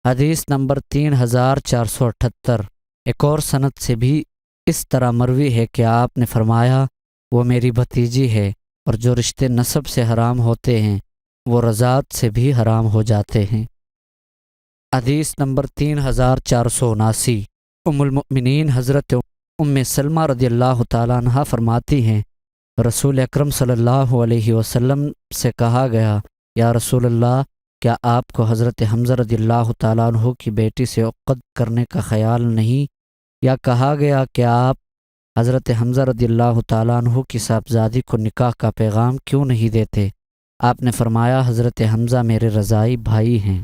حدیث نمبر 3478۔ ایک اور سند سے بھی اس طرح مروی ہے کہ آپ نے فرمایا وہ میری بھتیجی ہے، اور جو رشتے نسب سے حرام ہوتے ہیں وہ رضاعت سے بھی حرام ہو جاتے ہیں۔ حدیث نمبر 3479۔ ام المؤمنین حضرت ام سلمہ رضی اللہ تعالیٰ عنہ فرماتی ہیں، رسول اکرم صلی اللہ علیہ وسلم سے کہا گیا، یا رسول اللہ، کیا آپ کو حضرت حمزہ رضی اللہ تعالیٰ عنہ کی بیٹی سے عقد کرنے کا خیال نہیں؟ یا کہا گیا کہ آپ حضرت حمزہ رضی اللہ تعالیٰ عنہ کی صاحبزادی کو نکاح کا پیغام کیوں نہیں دیتے؟ آپ نے فرمایا، حضرت حمزہ میرے رضاعی بھائی ہیں۔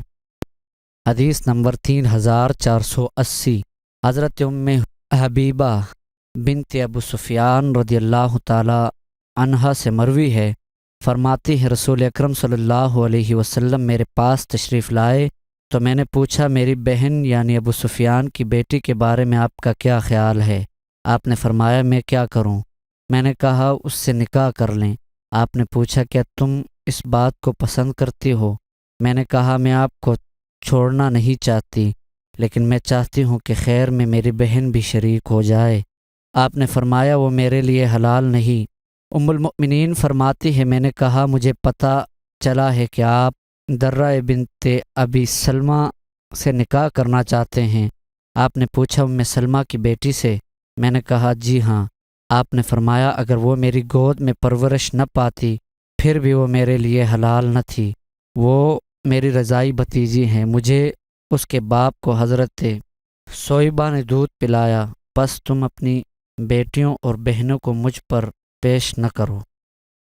حدیث نمبر 3480۔ حضرت ام حبیبہ بنت ابو سفیان رضی اللہ تعالیٰ عنہا سے مروی ہے، فرماتی ہے رسول اکرم صلی اللہ علیہ وسلم میرے پاس تشریف لائے تو میں نے پوچھا، میری بہن یعنی ابو سفیان کی بیٹی کے بارے میں آپ کا کیا خیال ہے؟ آپ نے فرمایا، میں کیا کروں؟ میں نے کہا، اس سے نکاح کر لیں۔ آپ نے پوچھا، کیا تم اس بات کو پسند کرتی ہو؟ میں نے کہا، میں آپ کو چھوڑنا نہیں چاہتی، لیکن میں چاہتی ہوں کہ خیر میں میری بہن بھی شریک ہو جائے۔ آپ نے فرمایا، وہ میرے لیے حلال نہیں۔ ام المؤمنین فرماتی ہے، میں نے کہا، مجھے پتہ چلا ہے کہ آپ درہ بنت ابی سلمہ سے نکاح کرنا چاہتے ہیں۔ آپ نے پوچھا، ام سلمہ کی بیٹی سے؟ میں نے کہا، جی ہاں۔ آپ نے فرمایا، اگر وہ میری گود میں پرورش نہ پاتی پھر بھی وہ میرے لیے حلال نہ تھی، وہ میری رضاعی بھتیجی ہیں۔ مجھے اس کے باپ کو حضرت صویبہ نے دودھ پلایا، بس تم اپنی بیٹیوں اور بہنوں کو مجھ پر پیش نہ کرو۔